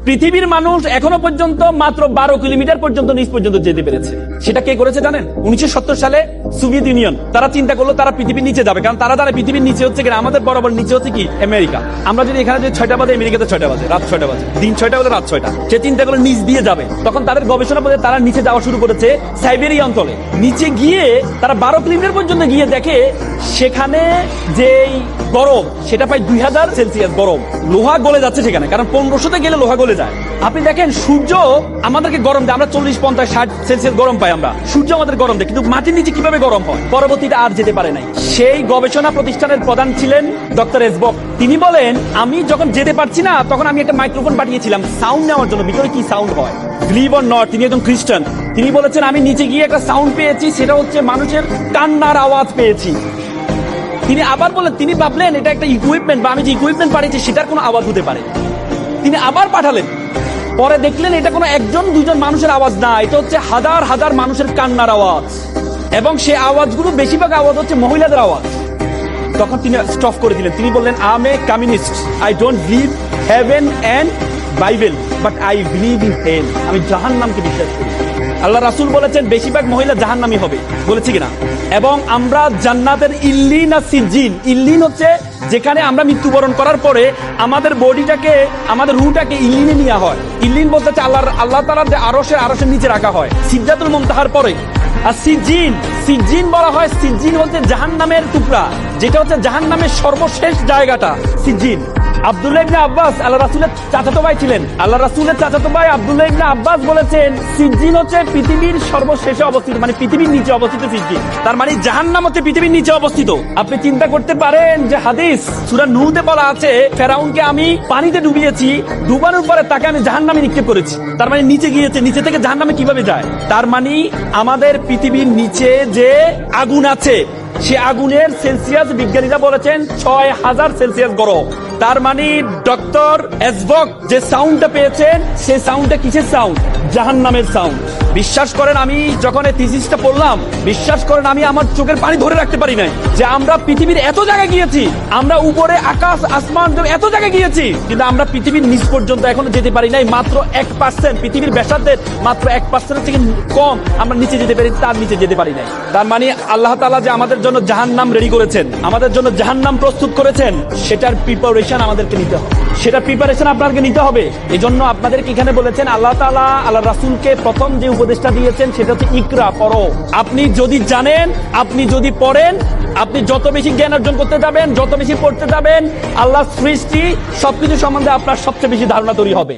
পৃথিবীর মানুষ এখনো পর্যন্ত মাত্র 12 কিলোমিটার পর্যন্ত নিচ পর্যন্ত যেতে পেরেছে। সেটা কে করেছে জানেন? 1970 সালে সোভিয়েত ইউনিয়ন। তারা চিন্তা করলো তারা পৃথিবীর নিচে যাবে, কারণ তারা জানে পৃথিবীর নিচে হচ্ছে কিনা আমাদের বরাবর নিচে হচ্ছে কি আমেরিকা। আমরা যদি এখানে যে 6টা বাজে, আমেরিকাতে 6টা বাজে, রাত 6টা বাজে, দিন 6টা বাজে, রাত 6টা। সে চিন্তা করলো নিচ দিয়ে যাবে। তখন তাদের গবেষণা পথে তারা নিচে যাওয়া শুরু করেছে সাইবেরিয়া অঞ্চলে। নিচে গিয়ে তারা 12 কিলোমিটার পর্যন্ত গিয়ে দেখে সেখানে যেই গরম সেটা প্রায় 2000 সেলসিয়াস গরম। লোহা গলে যাচ্ছে সেখানে, কারণ 1500তে গেলে লোহা গলে যায়। আপনি দেখেন সূর্য আমাদেরকে গরম দেয়, আমরা 40, 50, 60 সেলসিয়াস গরম পাই আমরা। সূর্য আমাদের গরম দেয়, কিন্তু মাটির নিচে কিভাবে গরম হয়? পরবর্তীতে আর যেতে পারে নাই। সেই গবেষণা প্রতিষ্ঠানের প্রধান ছিলেন ডক্টর এসবক। তিনি বলেন, আমি যখন যেতে পারছি না তখন আমি একটা মাইক্রোফোন পাঠিয়েছিলাম সাউন্ড নেওয়ার জন্য, ভিতরে কি সাউন্ড হয়। বিলিভ অর নট, তিনি একজন খ্রিস্টান। তিনি বলেছেন আমি নিচে গিয়ে একটা সাউন্ড পেয়েছি, সেটা হচ্ছে মানুষের কান্নার আওয়াজ পেয়েছি। তিনি আবার বলেন, তিনি ভাবলেন এটা একটা ইকুইপমেন্ট বা আমি যে ইকুইপমেন্ট পাঠিয়েছি সেটার কোনো আওয়াজ হতে পারে। তিনি আবার পাঠালেন, পরে দেখলেন এটা কোনো একজন দুজন মানুষের আওয়াজ না, এটা হচ্ছে হাজার হাজার মানুষের কান্নার আওয়াজ, এবং সে আওয়াজগুলো বেশিরভাগ আওয়াজ হচ্ছে মহিলাদের আওয়াজ। তখন তিনি স্টপ করে দিলেন। তিনি বললেন, I am a communist, I don't believe heaven and Bible, but I believe in hell. আমি জাহান্নামকে বিশ্বাস করি। আল্লাহ রাসূল বলেছেন বেশিরভাগ মহিলা জাহান্নামী হবে, বলেছি কিনা? এবং আমরা জান্নাতের ইল্লিন আর সিজ্জিন, ইল্লিন হচ্ছে যেখানে আমরা মৃত্যুবরণ করার পরে আমাদের বডিটাকে, আমাদের রুহটাকে ইল্লিনে নেওয়া হয়। ইল্লিন বলতে হচ্ছে আল্লাহ তাআলার যে আরশের নিচে রাখা হয় সিদরাতুল মুনতাহার পরে। আর সিজ্জিন বলা হয়, সিজ্জিন হচ্ছে জাহান্নামের টুকরা, যেটা হচ্ছে জাহান্নামের সর্বশেষ জায়গাটা সিজ্জিন। আব্দুল্লাহ ইবনে আব্বাস আল্লাহ রাসূলের চাচাতো ভাই ছিলেন। আল্লাহ রাসূলের চাচাতো ভাই আব্দুল্লাহ ইবনে আব্বাস বলেছেন সিজ্জিন হচ্ছে পৃথিবীর সর্বশেষে অবস্থিত, মানে পৃথিবীর নিচে অবস্থিত সিজ্জিন। তার মানে জাহান্নাম হচ্ছে পৃথিবীর নিচে অবস্থিত। আপনি চিন্তা করতে পারেন যে হাদিস সূরা নূহতে বলা আছে ফেরাউনকে আমি পানিতে ডুবিয়েছি, ডুবানোর পরে তাকে আমি জাহান্নামে নিক্ষেপ করেছি। তার মানে নিচে গিয়েছে, নিচে থেকে জাহান্নামে কিভাবে যায়? তার মানে আমাদের পৃথিবীর নিচে যে আগুন আছে সে আগুনের সেলসিয়াস বিজ্ঞানীরা বলেছেন 6000 সেলসিয়াস গরম। তার মানে ডক্টর এসবক যে সাউন্ডটা পেয়েছেন সেই সাউন্ডটা কিসের সাউন্ড? জাহান্নামের সাউন্ড। বিশ্বাস করেন, আমি যখন এই থিসিসটা পড়লাম, বিশ্বাস করেন আমি আমার চোখের পানি ধরে রাখতে পারি নাই যে আমরা পৃথিবীর এত জায়গায় গিয়েছি, আমরা উপরে আকাশ আসমান এত জায়গায় গিয়েছি, কিন্তু আমরা পৃথিবীর নিচ পর্যন্ত এখনো যেতে পারি নাই। মাত্র 1%, পৃথিবীর ব্যাসার্ধের মাত্র 1% থেকে কম আমরা নিচে যেতে পারি, তার নিচে যেতে পারি নাই। তার মানে আল্লাহ তাআলা যে আমাদের জন্য জাহান্নাম রেডি করেছেন, আমাদের জন্য জাহান্নাম প্রস্তুত করেছেন, সেটার প্রিপারেশন আমাদেরকে নিতে হবে, সেটা প্রিপারেশন আপনাদেরকে নিতে হবে। এই জন্য আপনাদেরকে এখানে বলেছেন আল্লাহ তাআলা আল্লাহ রাসূলকে প্রথম যে উপদেশটা দিয়েছেন সেটা হচ্ছে ইকরা, পড়ো। আপনি যদি জানেন, আপনি যদি পড়েন, আপনি যত বেশি জ্ঞান অর্জন করতে যাবেন, যত বেশি পড়তে যাবেন, আল্লাহর সৃষ্টি সবকিছু সম্বন্ধে আপনার সবচেয়ে বেশি ধারণা তৈরি হবে।